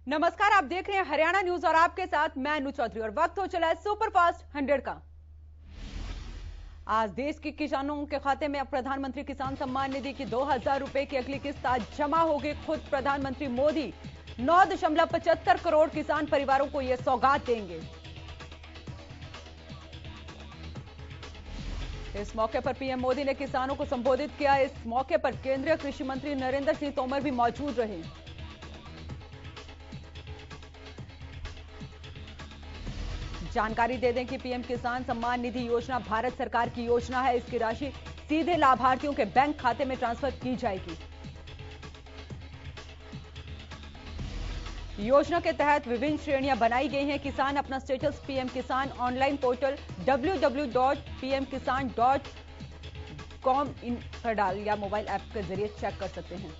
नमस्कार, आप देख रहे हैं हरियाणा न्यूज और आपके साथ मैं अनु चौधरी और वक्त हो चला है सुपरफास्ट 100 का। आज देश के किसानों के खाते में अब प्रधानमंत्री किसान सम्मान निधि की 2000 रुपए की अगली किस्त आज जमा होगी। खुद प्रधानमंत्री मोदी 9.75 करोड़ किसान परिवारों को यह सौगात देंगे। इस मौके पर पीएम मोदी ने किसानों को संबोधित किया। इस मौके पर केंद्रीय कृषि मंत्री नरेंद्र सिंह तोमर भी मौजूद रहे। जानकारी दे दें कि पीएम किसान सम्मान निधि योजना भारत सरकार की योजना है। इसकी राशि सीधे लाभार्थियों के बैंक खाते में ट्रांसफर की जाएगी। योजना के तहत विभिन्न श्रेणियां बनाई गई हैं। किसान अपना स्टेटस पीएम किसान ऑनलाइन पोर्टल www.pmkisan.com पर डाल या मोबाइल ऐप के जरिए चेक कर सकते हैं।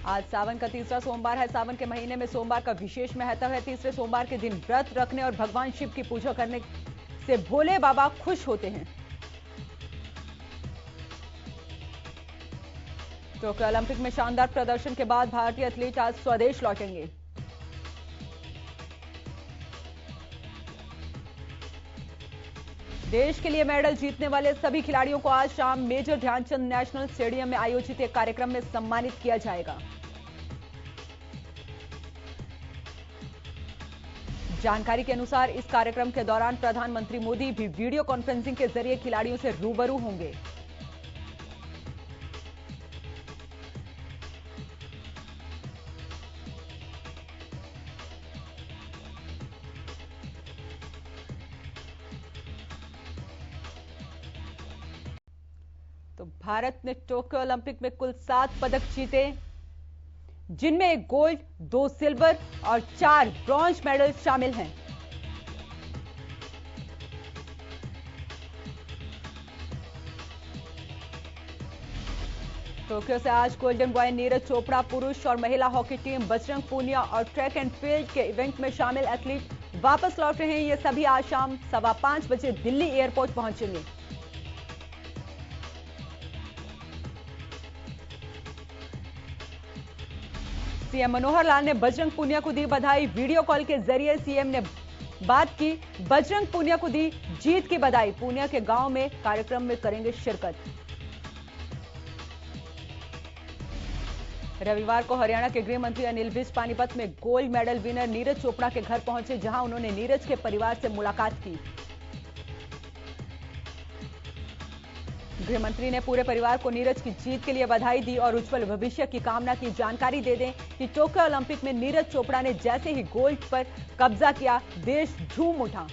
आज सावन का तीसरा सोमवार है। सावन के महीने में सोमवार का विशेष महत्व है। तीसरे सोमवार के दिन व्रत रखने और भगवान शिव की पूजा करने से भोले बाबा खुश होते हैं। टोक्यो ओलंपिक में शानदार प्रदर्शन के बाद भारतीय एथलीट आज स्वदेश लौटेंगे। देश के लिए मेडल जीतने वाले सभी खिलाड़ियों को आज शाम मेजर ध्यानचंद नेशनल स्टेडियम में आयोजित एक कार्यक्रम में सम्मानित किया जाएगा। जानकारी के अनुसार इस कार्यक्रम के दौरान प्रधानमंत्री मोदी भी वीडियो कॉन्फ्रेंसिंग के जरिए खिलाड़ियों से रूबरू होंगे। तो भारत ने टोक्यो ओलंपिक में कुल 7 पदक जीते, जिनमें 1 गोल्ड, 2 सिल्वर और 4 ब्रॉन्ज मेडल शामिल हैं। टोक्यो से आज गोल्डन बॉय नीरज चोपड़ा, पुरुष और महिला हॉकी टीम, बजरंग पूनिया और ट्रैक एंड फील्ड के इवेंट में शामिल एथलीट वापस लौट रहे हैं। ये सभी आज शाम 5:15 बजे दिल्ली एयरपोर्ट पहुंचेंगे। सीएम मनोहर लाल ने बजरंग पूनिया को दी बधाई। वीडियो कॉल के जरिए सीएम ने बात की। बजरंग पूनिया को दी जीत की बधाई। पूनिया के गांव में कार्यक्रम में करेंगे शिरकत। रविवार को हरियाणा के गृह मंत्री अनिल विज पानीपत में gold medal winner Neeraj Chopra के घर पहुंचे, जहां उन्होंने नीरज के परिवार से मुलाकात की। गृह मंत्री ने पूरे परिवार को नीरज की जीत के लिए बधाई दी और उज्जवल भविष्य की कामना की। जानकारी दे दें कि टोक्यो ओलंपिक में नीरज चोपड़ा ने जैसे ही गोल्ड पर कब्जा किया, देश झूम उठा।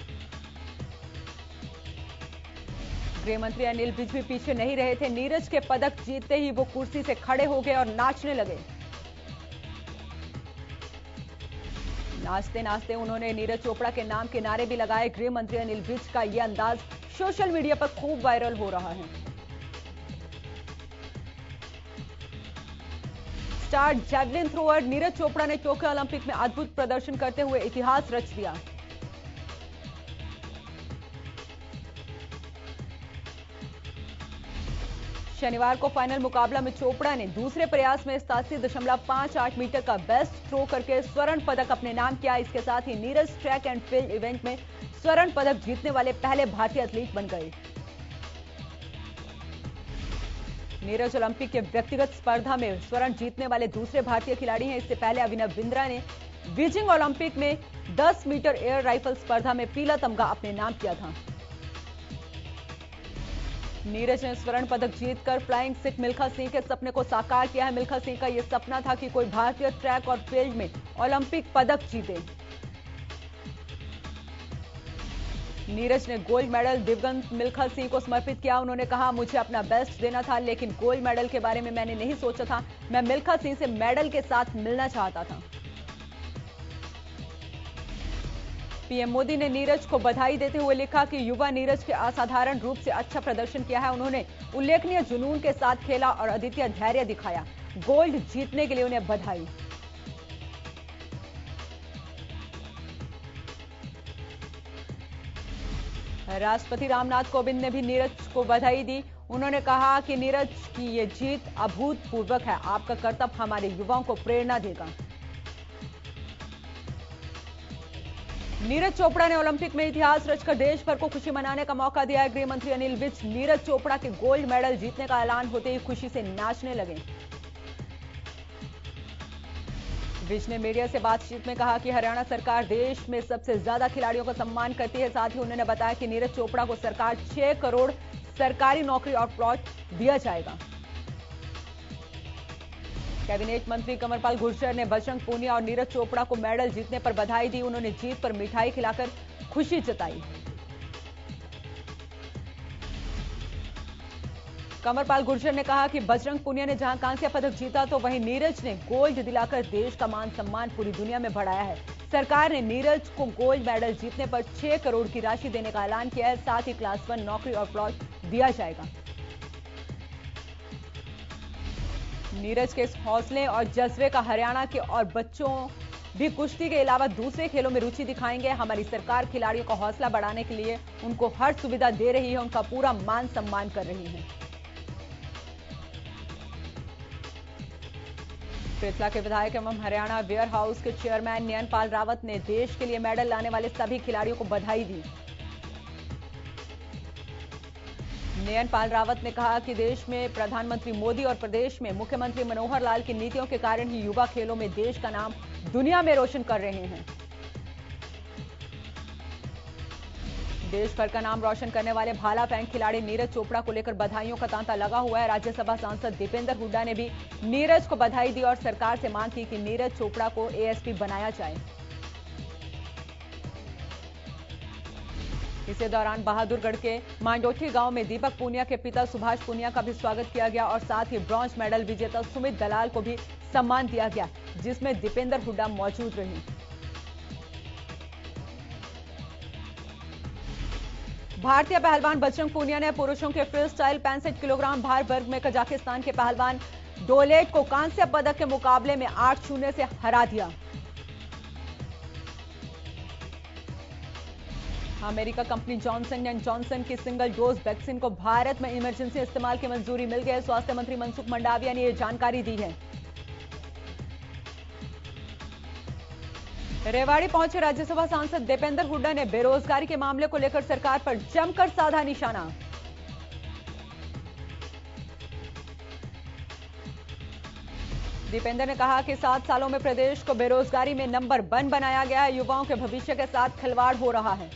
गृह मंत्री अनिल विज भी पीछे नहीं रहे थे। नीरज के पदक जीतते ही वो कुर्सी से खड़े हो गए और नाचने लगे। नाचते नाचते उन्होंने नीरज चोपड़ा के नाम के नारे भी लगाए। गृह मंत्री अनिल विज का यह अंदाज सोशल मीडिया पर खूब वायरल हो रहा है। Star javelin thrower Neeraj Chopra ने टोक्यो ओलंपिक में अद्भुत प्रदर्शन करते हुए इतिहास रच दिया। शनिवार को फाइनल मुकाबला में चोपड़ा ने दूसरे प्रयास में 87.58 मीटर का बेस्ट थ्रो करके स्वर्ण पदक अपने नाम किया। इसके साथ ही Neeraj track and field event में स्वर्ण पदक जीतने वाले पहले भारतीय एथलीट बन गए। नीरज ओलंपिक के व्यक्तिगत स्पर्धा में स्वर्ण जीतने वाले दूसरे भारतीय खिलाड़ी हैं। इससे पहले अभिनव बिंद्रा ने बीजिंग ओलंपिक में 10 मीटर एयर राइफल स्पर्धा में पीला तमगा अपने नाम किया था। नीरज ने स्वर्ण पदक जीतकर फ्लाइंग सिख मिल्खा सिंह के सपने को साकार किया है। मिल्खा सिंह का यह सपना था कि कोई भारतीय ट्रैक और फील्ड में ओलंपिक पदक जीते। नीरज ने गोल्ड मेडल दिवंगत मिल्खा सिंह को समर्पित किया। उन्होंने कहा, मुझे अपना बेस्ट देना था, लेकिन गोल्ड मेडल के बारे में मैंने नहीं सोचा था। मैं मिल्खा सिंह से मेडल के साथ मिलना चाहता था। पीएम मोदी ने नीरज को बधाई देते हुए लिखा कि युवा नीरज के असाधारण रूप से अच्छा प्रदर्शन किया है। उन्होंने उल्लेखनीय जुनून के साथ खेला और अद्वितीय धैर्य दिखाया। गोल्ड जीतने के लिए उन्हें बधाई। राष्ट्रपति रामनाथ कोविंद ने भी नीरज को बधाई दी। उन्होंने कहा कि नीरज की ये जीत अभूतपूर्व है। आपका करतब हमारे युवाओं को प्रेरणा देगा। नीरज चोपड़ा ने ओलंपिक में इतिहास रचकर देश भर को खुशी मनाने का मौका दिया है। गृह मंत्री अनिल विज नीरज चोपड़ा के गोल्ड मेडल जीतने का ऐलान होते ही खुशी से नाचने लगे। विज ने मीडिया से बातचीत में कहा कि हरियाणा सरकार देश में सबसे ज्यादा खिलाड़ियों का सम्मान करती है। साथ ही उन्होंने बताया कि नीरज चोपड़ा को सरकार 6 करोड़ सरकारी नौकरी और प्लॉट दिया जाएगा। कैबिनेट मंत्री कंवरपाल गुर्जर ने बजरंग पूनिया और नीरज चोपड़ा को मेडल जीतने पर बधाई दी। उन्होंने जीत पर मिठाई खिलाकर खुशी जताई। कंवरपाल गुर्जर ने कहा कि बजरंग पूनिया ने जहां कांस्य पदक जीता तो वहीं नीरज ने गोल्ड दिलाकर देश का मान सम्मान पूरी दुनिया में बढ़ाया है। सरकार ने नीरज को गोल्ड मेडल जीतने पर 6 करोड़ की राशि देने का ऐलान किया है। साथ ही क्लास 1 नौकरी और प्लॉट दिया जाएगा। नीरज के इस हौसले और जज्बे का हरियाणा के और बच्चों भी कुश्ती के अलावा दूसरे खेलों में रुचि दिखाएंगे। हमारी सरकार खिलाड़ियों का हौसला बढ़ाने के लिए उनको हर सुविधा दे रही है, उनका पूरा मान सम्मान कर रही है। पृथला के विधायक एवं हरियाणा वेयर हाउस के चेयरमैन नयनपाल रावत ने देश के लिए मेडल लाने वाले सभी खिलाड़ियों को बधाई दी। नयनपाल रावत ने कहा कि देश में प्रधानमंत्री मोदी और प्रदेश में मुख्यमंत्री मनोहर लाल की नीतियों के कारण ही युवा खेलों में देश का नाम दुनिया में रोशन कर रहे हैं। देश भर का नाम रोशन करने वाले भाला फेंक खिलाड़ी नीरज चोपड़ा को लेकर बधाइयों का तांता लगा हुआ है। राज्यसभा सांसद दीपेंद्र हुड्डा ने भी नीरज को बधाई दी और सरकार से मांग की कि नीरज चोपड़ा को एएसपी बनाया जाए। इसी दौरान बहादुरगढ़ के मांडोठी गांव में दीपक पूनिया के पिता सुभाष पूनिया का भी स्वागत किया गया और साथ ही ब्रॉन्ज मेडल विजेता सुमित दलाल को भी सम्मान दिया गया, जिसमें दीपेंद्र हुड्डा मौजूद रहे। भारतीय पहलवान बजरंग पूनिया ने पुरुषों के फ्री स्टाइल 65 किलोग्राम भार वर्ग में कजाकिस्तान के पहलवान डोलेट को कांस्य पदक के मुकाबले में 8-0 से हरा दिया। America company Johnson and Johnson की सिंगल डोज वैक्सीन को भारत में इमरजेंसी इस्तेमाल की मंजूरी मिल गई है। स्वास्थ्य मंत्री मनसुख मंडाविया ने यह जानकारी दी है। रेवाड़ी पहुंचे राज्यसभा सांसद दीपेंद्र हुड्डा ने बेरोजगारी के मामले को लेकर सरकार पर जमकर साधा निशाना। दीपेंद्र ने कहा कि 7 सालों में प्रदेश को बेरोजगारी में नंबर 1 बनाया गया है। युवाओं के भविष्य के साथ खिलवाड़ हो रहा है।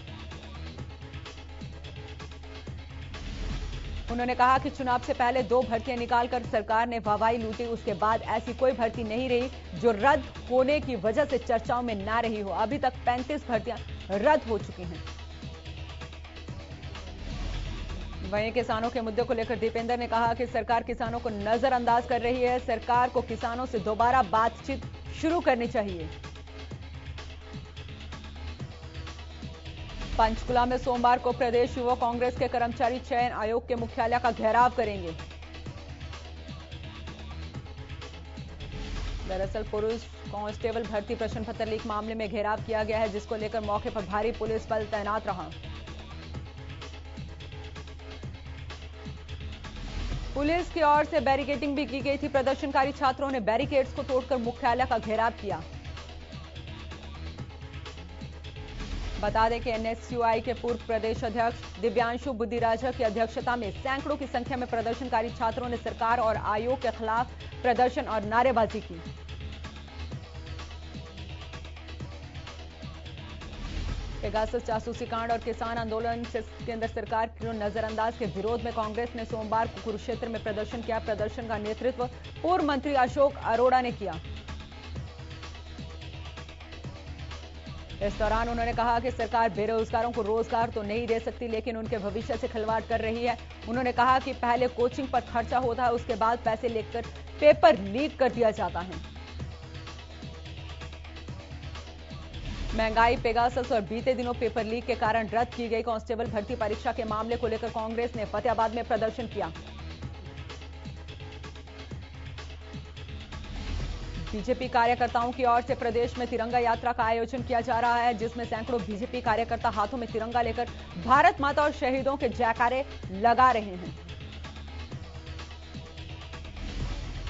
उन्होंने कहा कि चुनाव से पहले 2 भर्तियां निकालकर सरकार ने वाहवाही लूटी, उसके बाद ऐसी कोई भर्ती नहीं रही जो रद्द होने की वजह से चर्चाओं में ना रही हो। अभी तक 35 भर्तियां रद्द हो चुकी हैं। वहीं किसानों के मुद्दे को लेकर दीपेंद्र ने कहा कि सरकार किसानों को नजरअंदाज कर रही है। सरकार को किसानों से दोबारा बातचीत शुरू करनी चाहिए। पंचकुला में सोमवार को प्रदेश युवा कांग्रेस के कर्मचारी चयन आयोग के मुख्यालय का घेराव करेंगे। दरअसल पुरुष कांस्टेबल भर्ती प्रश्न पत्र लीक मामले में घेराव किया गया है, जिसको लेकर मौके पर भारी पुलिस बल तैनात रहा। पुलिस की ओर से बैरिकेडिंग भी की गई थी। प्रदर्शनकारी छात्रों ने बैरिकेड्स को तोड़कर मुख्यालय का घेराव किया। बता दें कि एनएसयूआई के पूर्व प्रदेश अध्यक्ष दिव्यांशु बुद्धिराजा की अध्यक्षता में सैकड़ों की संख्या में प्रदर्शनकारी छात्रों ने सरकार और आयोग के खिलाफ प्रदर्शन और नारेबाजी की। पेगासस जासूसी कांड और किसान आंदोलन से केंद्र सरकार की नजरअंदाज के विरोध में कांग्रेस ने सोमवार को कुरुक्षेत्र में प्रदर्शन किया। प्रदर्शन का नेतृत्व पूर्व मंत्री अशोक अरोड़ा ने किया। इस दौरान उन्होंने कहा कि सरकार बेरोजगारों को रोजगार तो नहीं दे सकती, लेकिन उनके भविष्य से खिलवाड़ कर रही है। उन्होंने कहा कि पहले कोचिंग पर खर्चा होता है, उसके बाद पैसे लेकर पेपर लीक कर दिया जाता है। महंगाई, पेगासस और बीते दिनों पेपर लीक के कारण रद्द की गई कांस्टेबल भर्ती परीक्षा के मामले को लेकर कांग्रेस ने फतेहाबाद में प्रदर्शन किया। बीजेपी कार्यकर्ताओं की ओर से प्रदेश में तिरंगा यात्रा का आयोजन किया जा रहा है, जिसमें सैकड़ों बीजेपी कार्यकर्ता हाथों में तिरंगा लेकर भारत माता और शहीदों के जयकारे लगा रहे हैं।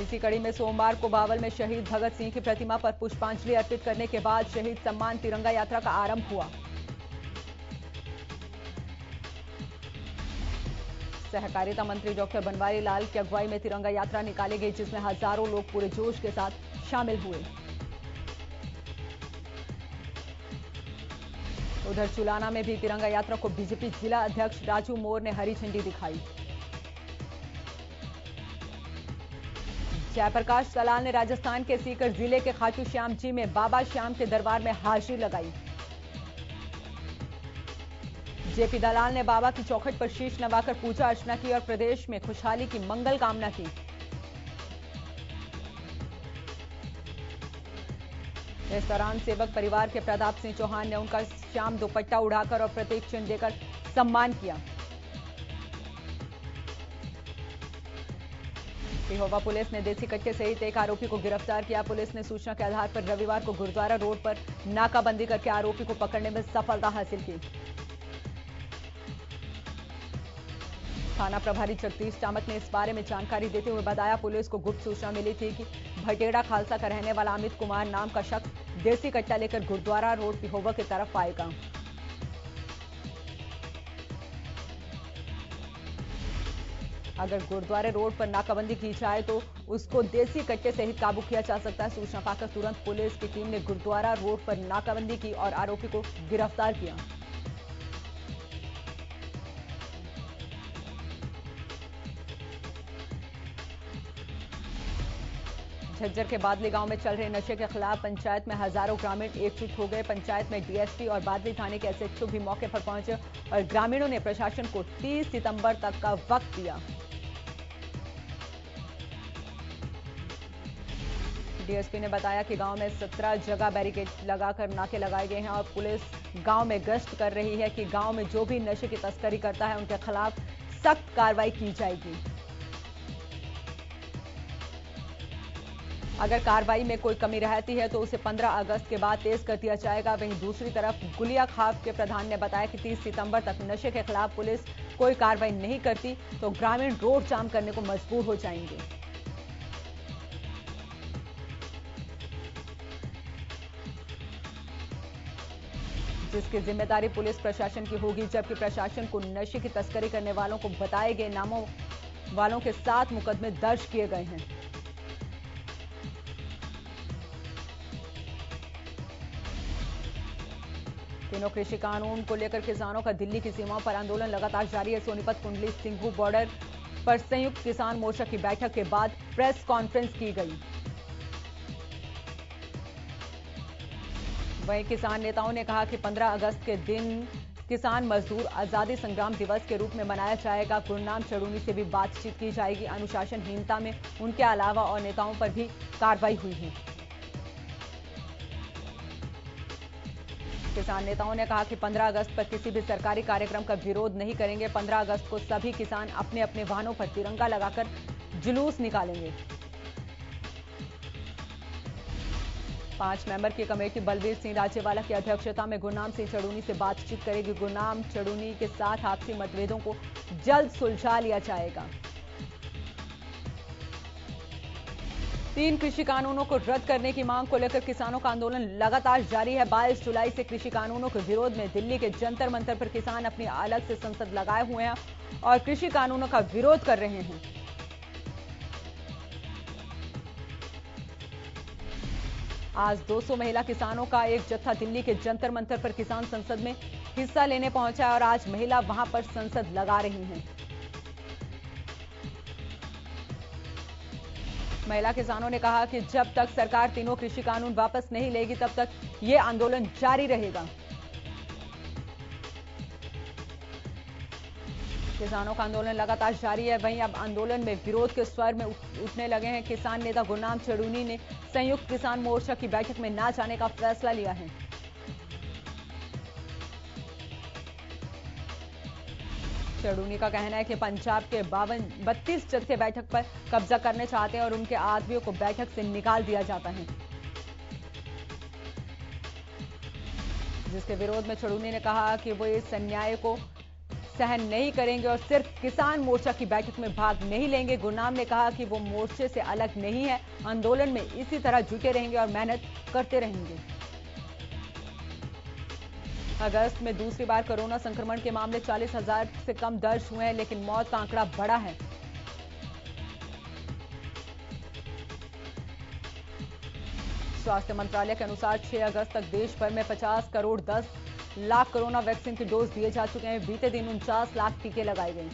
इसी कड़ी में सोमवार को बावल में शहीद भगत सिंह की प्रतिमा पर पुष्पांजलि अर्पित करने के बाद शहीद सम्मान तिरंगा यात्रा का आरंभ हुआ। सहकारिता मंत्री डॉक्टर बनवारी लाल की अगुवाई में तिरंगा यात्रा निकाली गई, जिसमें हजारों लोग पूरे जोश के साथ शामिल हुए। उधर चुलाना में भी तिरंगा यात्रा को बीजेपी जिला अध्यक्ष राजू मोर ने हरी झंडी दिखाई। जयप्रकाश दलाल ने राजस्थान के सीकर जिले के खाटू श्याम जी में बाबा श्याम के दरबार में हाजिरी लगाई। जेपी दलाल ने बाबा की चौखट पर शीश नवाकर पूजा अर्चना की और प्रदेश में खुशहाली की मंगल कामना की। इस दौरान सेवक परिवार के प्रताप सिंह चौहान ने उनका श्याम दुपट्टा उड़ाकर और प्रतीक चिन्ह देकर सम्मान किया। पिहोवा पुलिस ने देसी कट्टे सहित एक आरोपी को गिरफ्तार किया। पुलिस ने सूचना के आधार पर रविवार को गुरुद्वारा रोड पर नाकाबंदी करके आरोपी को पकड़ने में सफलता हासिल की। थाना प्रभारी जगदीश टामक ने इस बारे में जानकारी देते हुए बताया, पुलिस को गुप्त सूचना मिली थी कि भटेड़ा खालसा का रहने वाला अमित कुमार नाम का शख्स देसी कट्टा लेकर गुरुद्वारा रोड पिहोवा की तरफ आएगा। अगर गुरुद्वारे रोड पर नाकाबंदी की जाए तो उसको देसी कट्टे सहित काबू किया जा सकता है। सूचना पाकर तुरंत पुलिस की टीम ने गुरुद्वारा रोड पर नाकाबंदी की और आरोपी को गिरफ्तार किया। झज्जर के बादली गांव में चल रहे नशे के खिलाफ पंचायत में हजारों ग्रामीण एकजुट हो गए। पंचायत में डीएसपी और बादली थाने के एसएचओ भी मौके पर पहुंचे और ग्रामीणों ने प्रशासन को 30 सितंबर तक का वक्त दिया। डीएसपी ने बताया कि गांव में 17 जगह बैरिकेड लगाकर नाके लगाए गए हैं और पुलिस गांव में गश्त कर रही है कि गांव में जो भी नशे की तस्करी करता है उनके खिलाफ सख्त कार्रवाई की जाएगी। अगर कार्रवाई में कोई कमी रहती है तो उसे 15 अगस्त के बाद तेज कर दिया जाएगा। वहीं दूसरी तरफ गुलिया खाप के प्रधान ने बताया कि 30 सितंबर तक नशे के खिलाफ पुलिस कोई कार्रवाई नहीं करती तो ग्रामीण रोड जाम करने को मजबूर हो जाएंगे। जिसकी जिम्मेदारी पुलिस प्रशासन की होगी, जबकि प्रशासन को नशे की तस्करी करने वालों को बताए गए नामों वालों के 7 मुकदमे दर्ज किए गए हैं। तीनों कृषि कानून को लेकर किसानों का दिल्ली की सीमाओं पर आंदोलन लगातार जारी है। सोनीपत कुंडली सिंघू बॉर्डर पर संयुक्त किसान मोर्चा की बैठक के बाद प्रेस कॉन्फ्रेंस की गई। वहीं किसान नेताओं ने कहा कि 15 अगस्त के दिन किसान मजदूर आजादी संग्राम दिवस के रूप में मनाया जाएगा। गुरनाम चढ़ूनी से भी बातचीत की जाएगी। अनुशासनहीनता में उनके अलावा और नेताओं पर भी कार्रवाई हुई है। किसान नेताओं ने कहा कि 15 अगस्त पर किसी भी सरकारी कार्यक्रम का विरोध नहीं करेंगे। 15 अगस्त को सभी किसान अपने अपने वाहनों पर तिरंगा लगाकर जुलूस निकालेंगे। 5 मेंबर की कमेटी बलबीर सिंह राजेवाला की अध्यक्षता में गुरनाम सिंह चढ़ूनी से बातचीत करेगी। गुरनाम चढ़ूनी के साथ आपसी मतभेदों को जल्द सुलझा लिया जाएगा। 3 कृषि कानूनों को रद्द करने की मांग को लेकर किसानों का आंदोलन लगातार जारी है। 22 जुलाई से कृषि कानूनों के विरोध में दिल्ली के जंतर मंतर पर किसान अपनी अलग से संसद लगाए हुए हैं और कृषि कानूनों का विरोध कर रहे हैं। आज 200 महिला किसानों का एक जत्था दिल्ली के जंतर मंतर पर किसान संसद में हिस्सा लेने पहुंचा है और आज महिला वहां पर संसद लगा रही हैं। महिला किसानों ने कहा कि जब तक सरकार तीनों कृषि कानून वापस नहीं लेगी तब तक ये आंदोलन जारी रहेगा। किसानों का आंदोलन लगातार जारी है। वहीं अब आंदोलन में विरोध के स्वर में उठने लगे हैं। किसान नेता गुरनाम चढ़ूनी ने संयुक्त किसान मोर्चा की बैठक में न जाने का फैसला लिया है। चढ़ूनी का कहना है कि पंजाब के 32 जत्थे बैठक पर कब्जा करने चाहते हैं और उनके आदमियों को बैठक से निकाल दिया जाता है। जिसके विरोध में चढ़ूनी ने कहा कि वो इस अन्याय को सहन नहीं करेंगे और सिर्फ किसान मोर्चा की बैठक में भाग नहीं लेंगे। गुरनाम ने कहा कि वो मोर्चे से अलग नहीं है, आंदोलन में इसी तरह जुटे रहेंगे और मेहनत करते रहेंगे। अगस्त में दूसरी बार कोरोना संक्रमण के मामले 40,000 से कम दर्ज हुए हैं, लेकिन मौत का आंकड़ा बढ़ा है। स्वास्थ्य मंत्रालय के अनुसार 6 अगस्त तक देश भर में 50 करोड़ 10 लाख कोरोना वैक्सीन की डोज दिए जा चुके हैं। बीते दिन 49 लाख टीके लगाए गए।